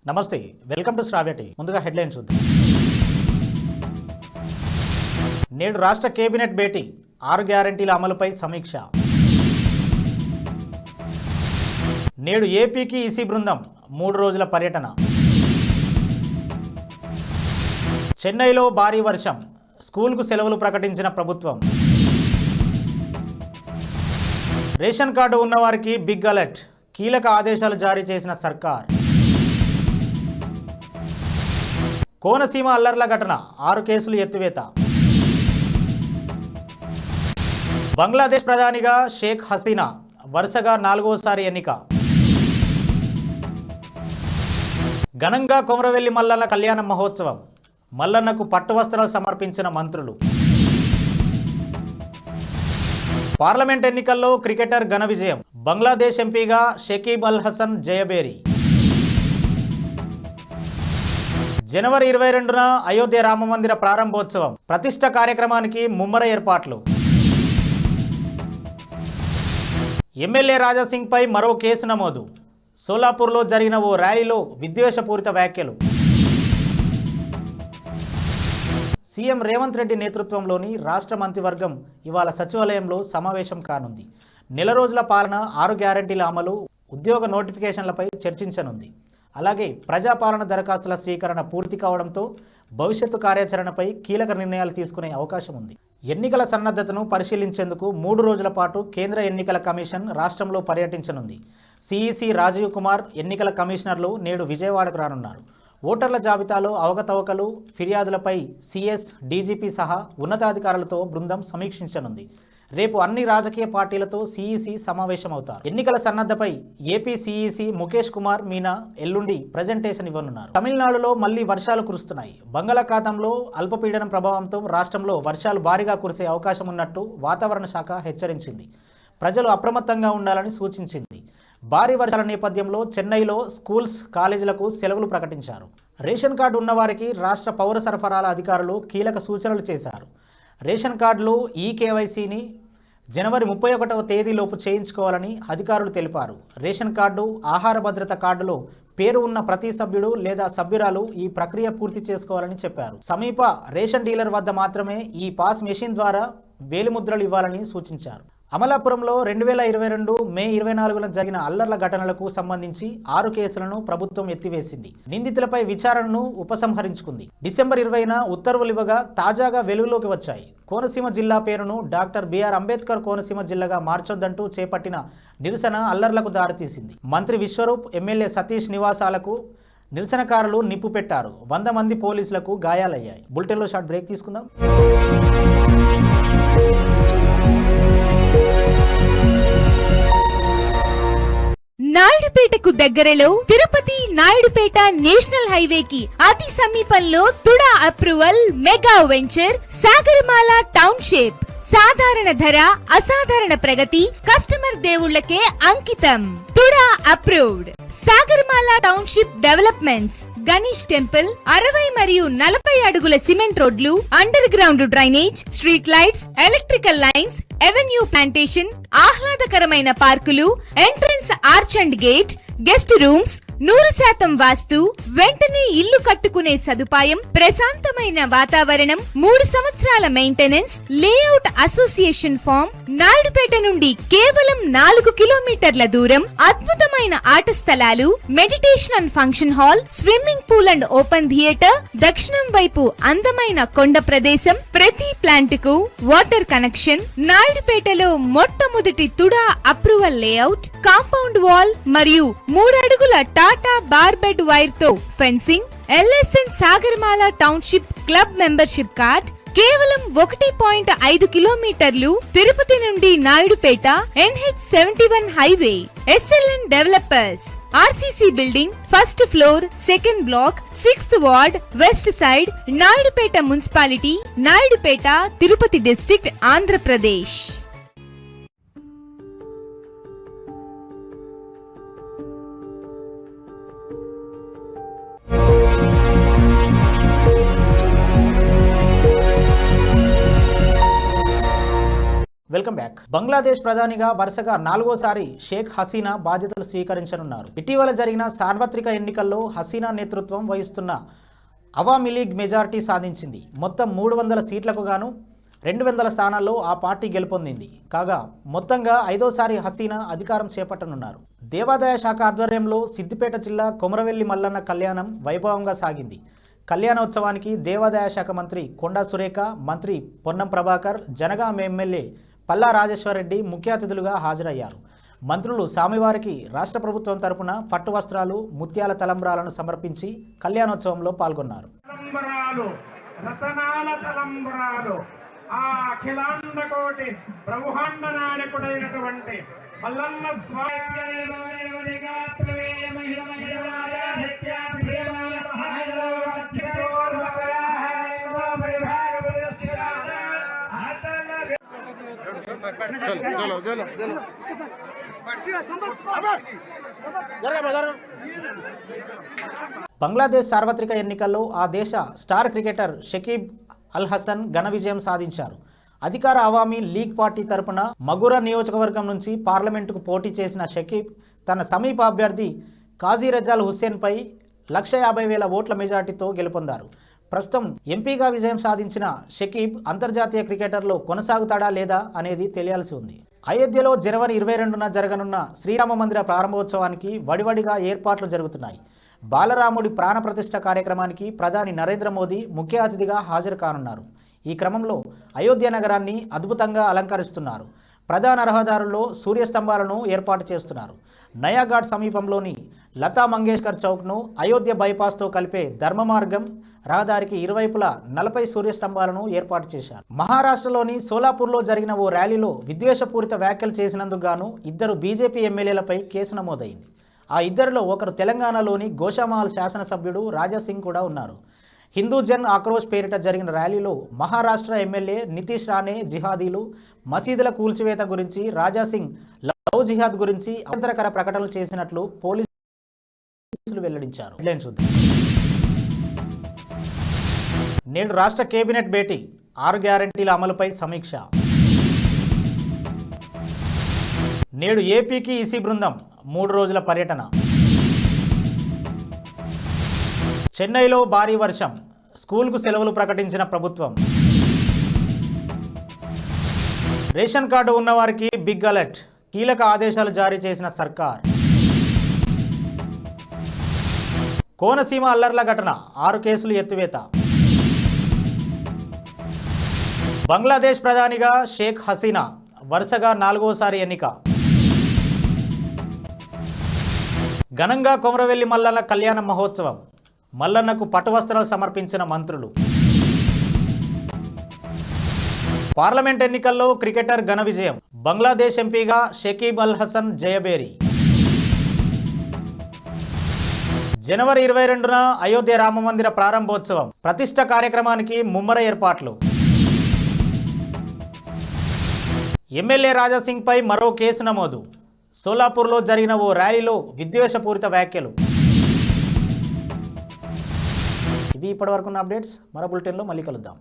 నమస్తే, welcome to Sravya TV. ముందుగా headlines చూద్దాం. నేడు రాష్ట్ర కేబినెట్ భేటీ, 6 గ్యారెంటీల అమలుపై సమీక్ష. నేడు ఏపీకి ఈసీ బృందం 3 రోజుల పర్యటన. చెన్నైలో భారీ వర్షం, స్కూల్కు సెలవులు ప్రకటించిన ప్రభుత్వం. రేషన్ కార్డు ఉన్నవారికి బిగ్ అలర్ట్, కీలక ఆదేశాలు జారీ చేసిన సర్కార్. కోనసీమ అల్లర్ల ఘటన, 6 కేసులు ఎత్తివేత. బంగ్లాదేశ్ ప్రధానిగా షేక్ హసీనా వరుసగా 4వసారి ఎన్నిక. ఘనంగా కొమరవెల్లి మల్లన్న కళ్యాణ మహోత్సవం, మల్లన్నకు పట్టు వస్త్రాలు సమర్పించిన మంత్రులు. పార్లమెంట్ ఎన్నికల్లో క్రికెటర్ ఘన విజయం, బంగ్లాదేశ్ ఎంపీగా షకీబ్ అల్ హసన్ జయబేరి. జనవరి 22న అయోధ్య రామమందిర ప్రారంభోత్సవం, ప్రతిష్ఠ కార్యక్రమానికి ముమ్మర ఏర్పాట్లు. ఎమ్మెల్యే రాజాసింగ్ పై మరో కేసు నమోదు, సోలాపూర్లో జరిగిన ఓ ర్యాలీలో విద్వేషపూరిత వ్యాఖ్యలు. సీఎం రేవంత్ రెడ్డి నేతృత్వంలోని రాష్ట్ర మంత్రివర్గం ఇవాళ సచివాలయంలో సమావేశం కానుంది. నెల రోజుల పాలన, 6 గ్యారెంటీల అమలు, ఉద్యోగ నోటిఫికేషన్లపై చర్చించనుంది. అలాగే ప్రజాపాలన దరఖాస్తుల స్వీకరణ పూర్తి కావడంతో భవిష్యత్తు కార్యాచరణపై కీలక నిర్ణయాలు తీసుకునే అవకాశం ఉంది. ఎన్నికల సన్నద్ధతను పరిశీలించేందుకు 3 రోజుల పాటు కేంద్ర ఎన్నికల కమిషన్ రాష్ట్రంలో పర్యటించనుంది. సిఈసి రాజీవ్ కుమార్, ఎన్నికల కమిషనర్లు నేడు విజయవాడకు రానున్నారు. ఓటర్ల జాబితాలో అవకతవకలు, ఫిర్యాదులపై సిఎస్, డీజీపీ సహా ఉన్నతాధికారులతో బృందం సమీక్షించనుంది. రేపు అన్ని రాజకీయ పార్టీలతో సిఈసి సమావేశమవుతారు. ఎన్నికల సన్నద్ధపై ఏపీ సిఈసి ముఖేష్ కుమార్ మీనా ఎల్లుండి ప్రజెంటేషన్ ఇవ్వనున్నారు. తమిళనాడులో మళ్లీ వర్షాలు కురుస్తున్నాయి. బంగాళాఖాతంలో అల్పపీడనం ప్రభావంతో రాష్ట్రంలో వర్షాలు భారీగా కురిసే అవకాశం ఉన్నట్టు వాతావరణ శాఖ హెచ్చరించింది. ప్రజలు అప్రమత్తంగా ఉండాలని సూచించింది. భారీ వర్షాల నేపథ్యంలో చెన్నైలో స్కూల్స్, కాలేజీలకు సెలవులు ప్రకటించారు. రేషన్ కార్డు ఉన్నవారికి రాష్ట్ర పౌర సరఫరాల అధికారులు కీలక సూచనలు చేశారు. రేషన్ కార్డులో ఈకేవైసీని జనవరి 31వ తేదీలోపు చేయించుకోవాలని అధికారులు తెలిపారు. రేషన్ కార్డు, ఆహార భద్రత కార్డులో పేరు ఉన్న ప్రతి సభ్యుడు లేదా సభ్యురాలు ఈ ప్రక్రియ పూర్తి చేసుకోవాలని చెప్పారు. సమీప రేషన్ డీలర్ వద్ద మాత్రమే ఈ పాస్ మెషిన్ ద్వారా వేలిముద్రలు ఇవ్వాలని సూచించారు. అమలాపురంలో 2022 మే 24న జరిగిన అల్లర్ల ఘటనలకు సంబంధించి 6 కేసులను ప్రభుత్వం ఎత్తివేసింది. నిందితులపై విచారణను ఉపసంహరించుకుంది. డిసెంబర్ 20న ఉత్తర్వులు ఇవ్వగా తాజాగా వెలుగులోకి వచ్చాయి. కోనసీమ జిల్లా పేరును డాక్టర్ బిఆర్ అంబేద్కర్ కోనసీమ జిల్లాగా మార్చొద్దంటూ చేపట్టిన నిరసన అల్లర్లకు దారితీసింది. మంత్రి విశ్వరూప్, ఎమ్మెల్యే సతీష్ నివాసాలకు నిరసనకారులు నిప్పు పెట్టారు. 100 మంది పోలీసులకు గాయాలయ్యాయి. బులెటిన్లో షార్ట్ బ్రేక్ తీసుకుందాం. నాయుడుపేటకు దగ్గరలో తిరుపతి నాయుడుపేట నేషనల్ హైవేకి అతి సమీపంలో TUDA approval mega venture Sagaramala township. సాధారణ ధర, అసాధారణ ప్రగతి, కస్టమర్ దేవుళ్లకే అంకితం. TUDA approved. Sagaramala township developments. Ganesh temple, 60 మరియు 40 అడుగుల సిమెంట్ రోడ్లు, under ground drainage, street lights, electrical lines, avenue plantation, ఆహ్లాదకరమైన పార్కులు, entrance arch and gate, guest rooms, 100% vastu, వెంటనే ఇల్లు కట్టుకునే సదుపాయం, ప్రశాంతమైన వాతావరణం, 3 సంవత్సరాల maintenance, layout association form. Naidupeta నుండి కేవలం 4 కిలోమీటర్ల దూరం. అద్భుతమైన ఆట స్థలాలు, meditation and function hall, swimming pool and open theatre, దక్షిణం వైపు అందమైన కొండ ప్రదేశం, ప్రతి ప్లాంట్ కు వాటర్ కనెక్షన్. నాయుడుపేటలో మొట్టమొదటి TUDA approval layout, compound wall మరియు 3 అడుగుల టాటా బార్బెడ్ వైర్ తో fencing. LSN Sagarmala township club membership card. కేవలం 1.5 కిలోమీటర్లు తిరుపతి నుండి Naidupeta, NH71 highway. SLN developers. RCC building, 1st floor, 2nd block, 6th ward, west side, Naidupeta municipality, Naidupeta, Tirupati district, Andhra Pradesh. Welcome back. Bangladesh ప్రధానిగా వరుసగా 4వసారి షేక్ హసీనా బాధ్యతలు స్వీకరించనున్నారు. ఇటీవల జరిగిన సార్వత్రిక ఎన్నికల్లో హసీనా నేతృత్వం వహిస్తున్న అవామీ లీగ్ మెజారిటీ సాధించింది. మొత్తం 300 సీట్లకు గాను 200 స్థానాల్లో ఆ పార్టీ గెలుపొందింది. కాగా మొత్తంగా 5వసారి హసీనా అధికారం చేపట్టనున్నారు. దేవాదాయ శాఖ ఆధ్వర్యంలో సిద్దిపేట జిల్లా కొమరవెల్లి మల్లన్న కళ్యాణం వైభవంగా సాగింది. కళ్యాణోత్సవానికి దేవాదాయ శాఖ మంత్రి కొండా సురేఖ, మంత్రి పొన్నం ప్రభాకర్, జనగాం ఎమ్మెల్యే పల్లా రాజేశ్వరరెడ్డి ముఖ్య అతిథులుగా హాజరయ్యారు. మంత్రులు స్వామివారికి రాష్ట్ర ప్రభుత్వం తరపున పట్టు వస్త్రాలు, ముత్యాల తలంబ్రాలను సమర్పించి కళ్యాణోత్సవంలో పాల్గొన్నారు. ఆ అఖిలాండ కోటి బ్రహ్మాండ నాయకుడైనటువంటి మల్లన్న స్వామి బంగ్లాదేశ్ సార్వత్రిక ఎన్నికల్లో ఆ దేశ స్టార్ క్రికెటర్ షకీబ్ అల్ హసన్ ఘన విజయం సాధించారు. అధికార అవామీ లీగ్ పార్టీ తరపున మగురా నియోజకవర్గం నుంచి పార్లమెంటుకు పోటీ చేసిన షకీబ్ తన సమీప అభ్యర్థి కాజీ రజాల్ హుస్సేన్పై 150,000 ఓట్ల మెజార్టీతో గెలుపొందారు. ప్రస్తుతం ఎంపీగా విజయం సాధించిన షకీబ్ అంతర్జాతీయ క్రికెటర్లో కొనసాగుతాడా లేదా అనేది తెలియాల్సి ఉంది. అయోధ్యలో జనవరి 22న జరగనున్న శ్రీరామ మందిర ప్రారంభోత్సవానికి వడివడిగా ఏర్పాట్లు జరుగుతున్నాయి. బాలరాముడి ప్రాణప్రతిష్ఠ కార్యక్రమానికి ప్రధాని నరేంద్ర మోదీ ముఖ్య అతిథిగా హాజరు కానున్నారు. ఈ క్రమంలో అయోధ్య నగరాన్ని అద్భుతంగా అలంకరిస్తున్నారు. ప్రధాన రహదారుల్లో సూర్యస్తంభాలను ఏర్పాటు చేస్తున్నారు. నయాఘాట్ సమీపంలోని లతా మంగేష్కర్ చౌక్ను అయోధ్య బైపాస్తో కలిపే ధర్మ మార్గం రహదారికి ఇరువైపులా 40 సూర్యస్తంభాలను ఏర్పాటు చేశారు. మహారాష్ట్రలోని సోలాపూర్లో జరిగిన ఓ ర్యాలీలో విద్వేషపూరిత వ్యాఖ్యలు చేసినందుకు గాను 2 బీజేపీ ఎమ్మెల్యేలపై కేసు నమోదైంది. ఆ ఇద్దరిలో ఒకరు తెలంగాణలోని గోషామహల్ శాసనసభ్యుడు రాజాసింగ్ కూడా ఉన్నారు. హిందూ జన్ ఆక్రోష్ పేరిట జరిగిన ర్యాలీలో మహారాష్ట్ర ఎమ్మెల్యే నితీష్ రాణే జిహాదీలు, మసీదుల కూల్చివేత గురించి, రాజాసింగ్ లవ్ జిహాద్ గురించి అభ్యంతరకర ప్రకటనలు చేసినట్లు పోలీసులు వెల్లడించారు. నేడు రాష్ట్ర కేబినెట్ భేటీ, 6 గ్యారంటీల అమలుపై సమీక్ష. నేడు ఏపీకి ఈసీ బృందం 3 రోజుల పర్యటన. చెన్నైలో భారీ వర్షం, స్కూల్కు సెలవులు ప్రకటించిన ప్రభుత్వం. రేషన్ కార్డు ఉన్నవారికి బిగ్ అలర్ట్, కీలక ఆదేశాలు జారీ చేసిన సర్కార్. కోనసీమ అల్లర్ల ఘటన, 6 కేసులు ఎత్తివేత. బంగ్లాదేశ్ ప్రధానిగా షేక్ హసీనా వరుసగా 4వసారి ఎన్నిక. ఘనంగా కొమరవెల్లి మల్లన్న కళ్యాణ మహోత్సవం, మల్లన్నకు పట్టు వస్త్రాలు సమర్పించిన మంత్రులు. పార్లమెంట్ ఎన్నికల్లో క్రికెటర్ ఘన విజయం, బంగ్లాదేశ్ ఎంపీగా షకీబ్ అల్ హసన్ జయబేరి. జనవరి 22న అయోధ్య రామమందిర ప్రారంభోత్సవం, ప్రతిష్ఠ కార్యక్రమానికి ముమ్మర ఏర్పాట్లు. ఎమ్మెల్యే రాజాసింగ్పై మరో కేసు నమోదు, సోలాపూర్లో జరిగిన ఓ ర్యాలీలో విద్వేషపూరిత వ్యాఖ్యలు. ఇవి ఇప్పటివరకున్న అప్డేట్స్. మరో బులెటిన్లో మళ్ళీ కలుద్దాం.